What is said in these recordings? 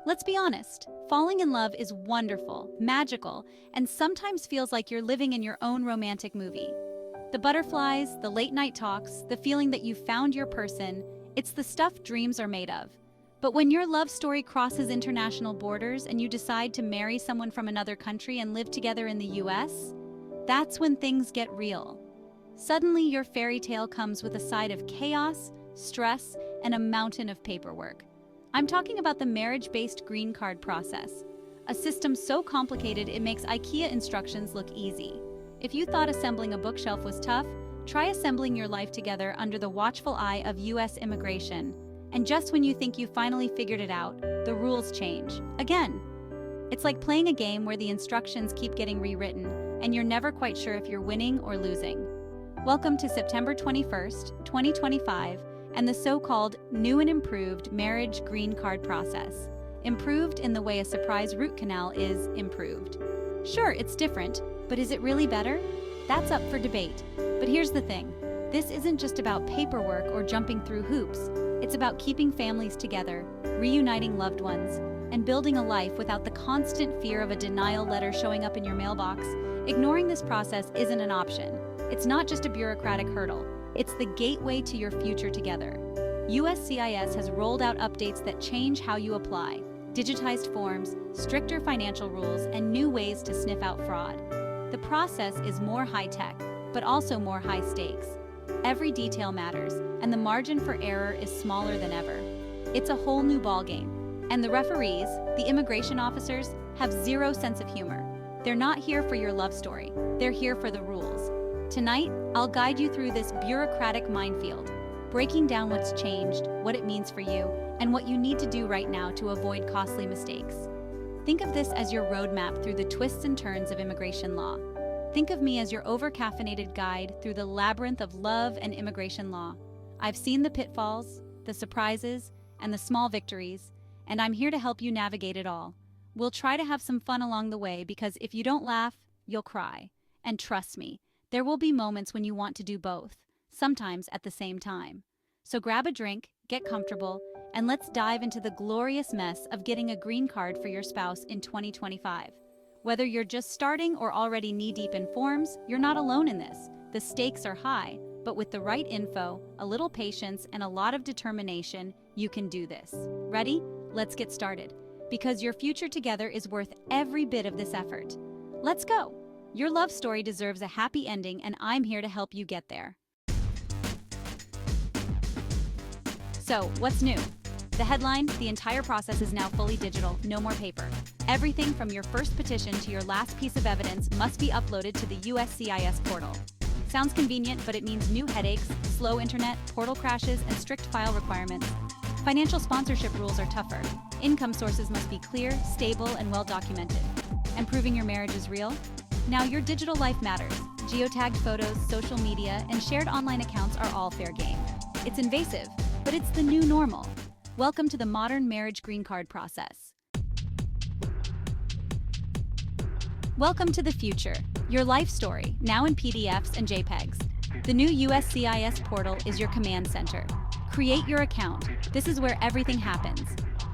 Let's be honest, falling in love is wonderful, magical, and sometimes feels like you're living in your own romantic movie. The butterflies, the late-night talks, the feeling that you've found your person, it's the stuff dreams are made of. But when your love story crosses international borders and you decide to marry someone from another country and live together in the US, that's when things get real. Suddenly, your fairy tale comes with a side of chaos, stress, and a mountain of paperwork. I'm talking about the marriage-based green card process, a system so complicated it makes IKEA instructions look easy. If you thought assembling a bookshelf was tough, try assembling your life together under the watchful eye of US immigration. And just when you think you finally figured it out, the rules change. Again. It's like playing a game where the instructions keep getting rewritten, and you're never quite sure if you're winning or losing. Welcome to September 21st, 2025, and the so-called new and improved marriage green card process. Improved in the way a surprise root canal is improved. Sure, it's different, but is it really better? That's up for debate. But here's the thing. This isn't just about paperwork or jumping through hoops. It's about keeping families together, reuniting loved ones, and building a life without the constant fear of a denial letter showing up in your mailbox. Ignoring this process isn't an option. It's not just a bureaucratic hurdle. It's the gateway to your future together. USCIS has rolled out updates that change how you apply, digitized forms, stricter financial rules, and new ways to sniff out fraud. The process is more high-tech, but also more high-stakes. Every detail matters, and the margin for error is smaller than ever. It's a whole new ballgame. And the referees, the immigration officers, have zero sense of humor. They're not here for your love story. They're here for the rules. Tonight, I'll guide you through this bureaucratic minefield, breaking down what's changed, what it means for you, and what you need to do right now to avoid costly mistakes. Think of this as your roadmap through the twists and turns of immigration law. Think of me as your over-caffeinated guide through the labyrinth of love and immigration law. I've seen the pitfalls, the surprises, and the small victories, and I'm here to help you navigate it all. We'll try to have some fun along the way because if you don't laugh, you'll cry. And trust me, there will be moments when you want to do both, sometimes at the same time. So grab a drink, get comfortable, and let's dive into the glorious mess of getting a green card for your spouse in 2025. Whether you're just starting or already knee-deep in forms, you're not alone in this. The stakes are high, but with the right info, a little patience, and a lot of determination, you can do this. Ready? Let's get started. Because your future together is worth every bit of this effort. Let's go! Your love story deserves a happy ending, and I'm here to help you get there. So, what's new? The headline, the entire process is now fully digital, no more paper. Everything from your first petition to your last piece of evidence must be uploaded to the USCIS portal. Sounds convenient, but it means new headaches, slow internet, portal crashes, and strict file requirements. Financial sponsorship rules are tougher. Income sources must be clear, stable, and well documented. And proving your marriage is real? Now your digital life matters. Geotagged photos, social media, and shared online accounts are all fair game. It's invasive, but it's the new normal. Welcome to the modern marriage green card process. Welcome to the future. Your life story, now in PDFs and JPEGs. The new USCIS portal is your command center. Create your account. This is where everything happens.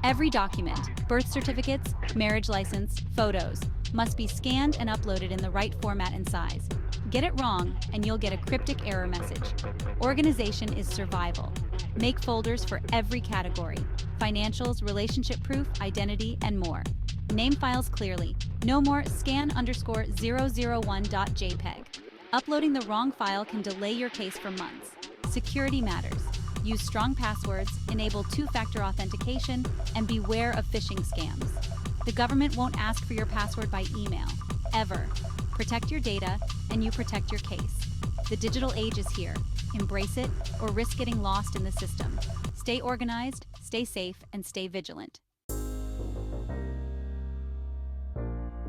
Every document, birth certificates, marriage license, photos, must be scanned and uploaded in the right format and size. Get it wrong, and you'll get a cryptic error message. Organization is survival. Make folders for every category: financials, relationship proof, identity, and more. Name files clearly. No more scan_001.jpg. Uploading the wrong file can delay your case for months. Security matters. Use strong passwords, enable two-factor authentication, and beware of phishing scams. The government won't ask for your password by email, ever. Protect your data, and you protect your case. The digital age is here. Embrace it, or risk getting lost in the system. Stay organized, stay safe, and stay vigilant.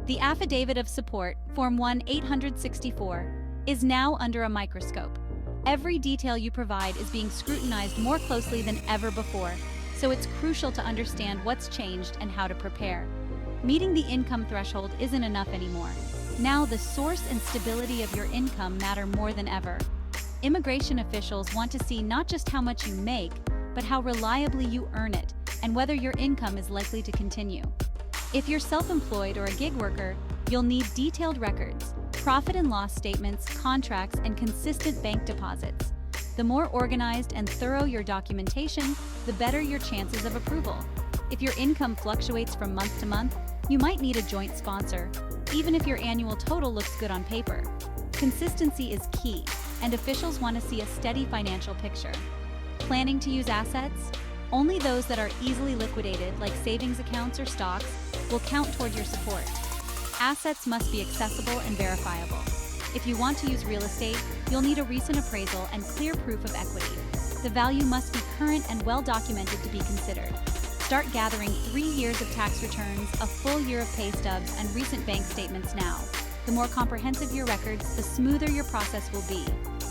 The Affidavit of Support, Form 1-864, is now under a microscope. Every detail you provide is being scrutinized more closely than ever before, so it's crucial to understand what's changed and how to prepare. Meeting the income threshold isn't enough anymore. Now the source and stability of your income matter more than ever. Immigration officials want to see not just how much you make, but how reliably you earn it. and whether your income is likely to continue. If you're self-employed or a gig worker, you'll need detailed records, profit and loss statements, contracts, and consistent bank deposits. The more organized and thorough your documentation, the better your chances of approval. If your income fluctuates from month to month, you might need a joint sponsor, even if your annual total looks good on paper. Consistency is key, and officials want to see a steady financial picture. Planning to use assets? Only those that are easily liquidated, like savings accounts or stocks, will count toward your support. Assets must be accessible and verifiable. If you want to use real estate, you'll need a recent appraisal and clear proof of equity. The value must be current and well documented to be considered. Start gathering 3 years of tax returns, a full year of pay stubs, and recent bank statements now. The more comprehensive your records, the smoother your process will be.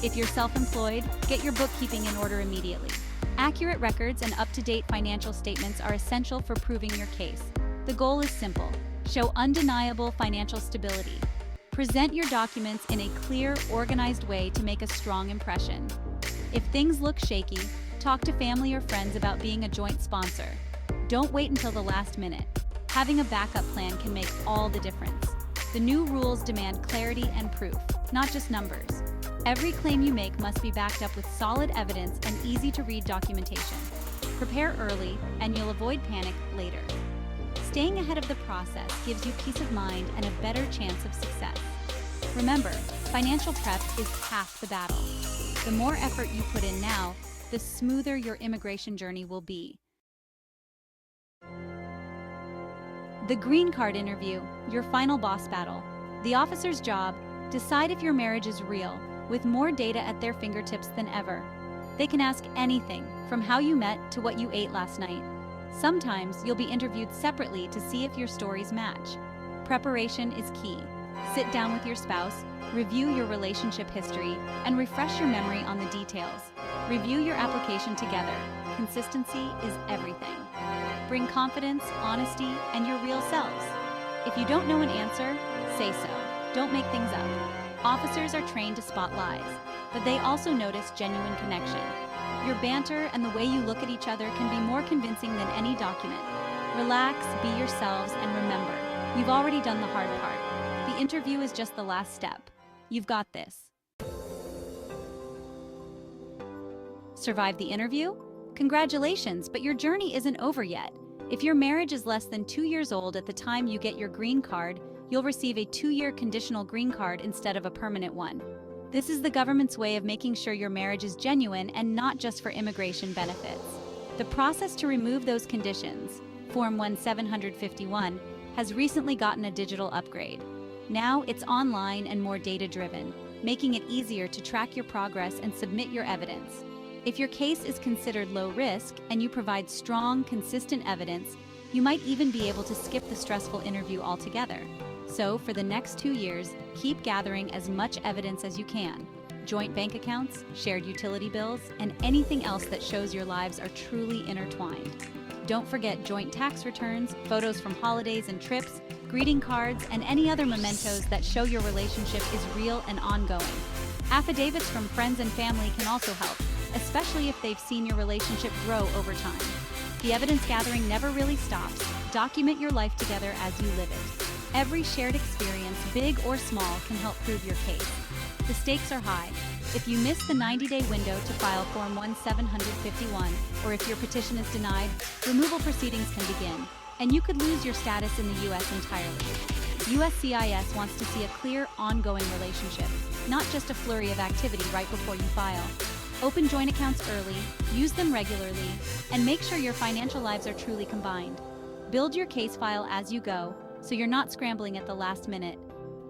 If you're self-employed, get your bookkeeping in order immediately. Accurate records and up-to-date financial statements are essential for proving your case. The goal is simple: show undeniable financial stability. Present your documents in a clear, organized way to make a strong impression. If things look shaky, talk to family or friends about being a joint sponsor. Don't wait until the last minute. Having a backup plan can make all the difference. The new rules demand clarity and proof, not just numbers. Every claim you make must be backed up with solid evidence and easy-to-read documentation. Prepare early, and you'll avoid panic later. Staying ahead of the process gives you peace of mind and a better chance of success. Remember, financial prep is half the battle. The more effort you put in now, the smoother your immigration journey will be. The green card interview, your final boss battle. The officer's job: decide if your marriage is real, with more data at their fingertips than ever. They can ask anything, from how you met to what you ate last night. Sometimes you'll be interviewed separately to see if your stories match. Preparation is key. Sit down with your spouse, review your relationship history, and refresh your memory on the details. Review your application together. Consistency is everything. Bring confidence, honesty, and your real selves. If you don't know an answer, say so. Don't make things up. Officers are trained to spot lies, but they also notice genuine connection. Your banter and the way you look at each other can be more convincing than any document. Relax, be yourselves, and remember, you've already done the hard part. The interview is just the last step. You've got this. Survived the interview? Congratulations, but your journey isn't over yet. If your marriage is less than 2 years old at the time you get your green card, you'll receive a 2-year conditional green card instead of a permanent one. This is the government's way of making sure your marriage is genuine and not just for immigration benefits. The process to remove those conditions, Form 1751, has recently gotten a digital upgrade. Now it's online and more data-driven, making it easier to track your progress and submit your evidence. If your case is considered low risk and you provide strong, consistent evidence, you might even be able to skip the stressful interview altogether. So, for the next 2 years, keep gathering as much evidence as you can. Joint bank accounts, shared utility bills, and anything else that shows your lives are truly intertwined. Don't forget joint tax returns, photos from holidays and trips, greeting cards, and any other mementos that show your relationship is real and ongoing. Affidavits from friends and family can also help, especially if they've seen your relationship grow over time. The evidence gathering never really stops. Document your life together as you live it. Every shared experience, big or small, can help prove your case. The stakes are high. If you miss the 90-day window to file Form 1751, or if your petition is denied, removal proceedings can begin, and you could lose your status in the U.S. entirely. USCIS wants to see a clear, ongoing relationship, not just a flurry of activity right before you file. Open joint accounts early, use them regularly, and make sure your financial lives are truly combined. Build your case file as you go, so you're not scrambling at the last minute.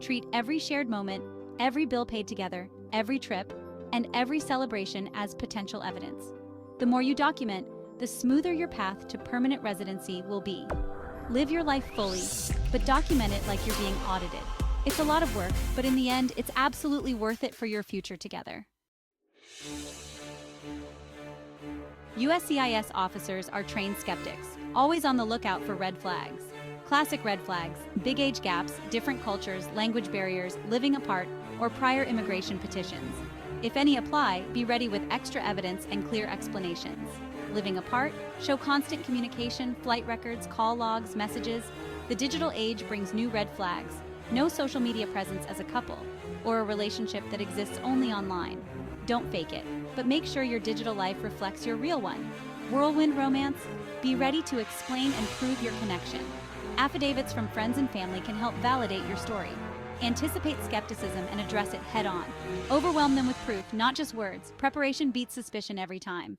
Treat every shared moment, every bill paid together, every trip, and every celebration as potential evidence. The more you document, the smoother your path to permanent residency will be. Live your life fully, but document it like you're being audited. It's a lot of work, but in the end, it's absolutely worth it for your future together. USCIS officers are trained skeptics, always on the lookout for red flags. Classic red flags: big age gaps, different cultures, language barriers, living apart, or prior immigration petitions. If any apply, be ready with extra evidence and clear explanations. Living apart? Show constant communication, flight records, call logs, messages. The digital age brings new red flags. No social media presence as a couple, or a relationship that exists only online. Don't fake it, but make sure your digital life reflects your real one. Whirlwind romance? Be ready to explain and prove your connection. Affidavits from friends and family can help validate your story. Anticipate skepticism and address it head-on. Overwhelm them with proof, not just words. Preparation beats suspicion every time.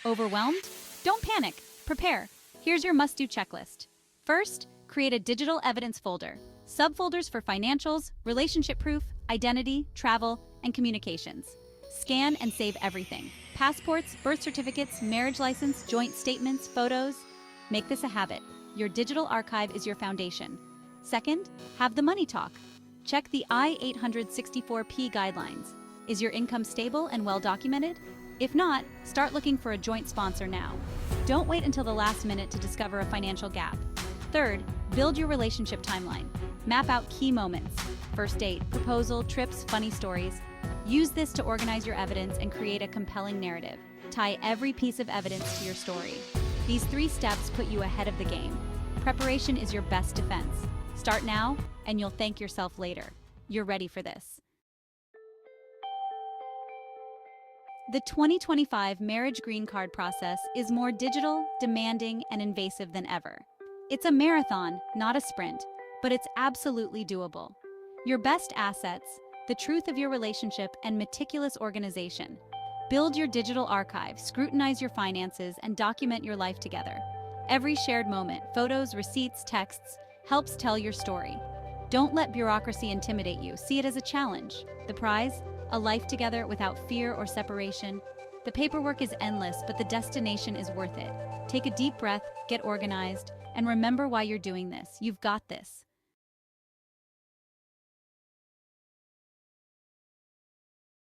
Overwhelmed? Don't panic. Prepare. Here's your must-do checklist. First, create a digital evidence folder. Subfolders for financials, relationship proof, identity, travel, and communications. Scan and save everything. Passports, birth certificates, marriage license, joint statements, photos. Make this a habit. Your digital archive is your foundation. Second, have the money talk. Check the I-864P guidelines. Is your income stable and well documented? If not, start looking for a joint sponsor now. Don't wait until the last minute to discover a financial gap. Third, build your relationship timeline. Map out key moments. First date, proposal, trips, funny stories. Use this to organize your evidence and create a compelling narrative. Tie every piece of evidence to your story. These 3 steps put you ahead of the game. Preparation is your best defense. Start now, and you'll thank yourself later. You're ready for this. The 2025 marriage green card process is more digital, demanding, and invasive than ever. It's a marathon, not a sprint, but it's absolutely doable. Your best assets, the truth of your relationship, and meticulous organization. Build your digital archive, scrutinize your finances, and document your life together. Every shared moment, photos, receipts, texts, helps tell your story. Don't let bureaucracy intimidate you. See it as a challenge. The prize? A life together without fear or separation. The paperwork is endless, but the destination is worth it. Take a deep breath, get organized, and remember why you're doing this. You've got this.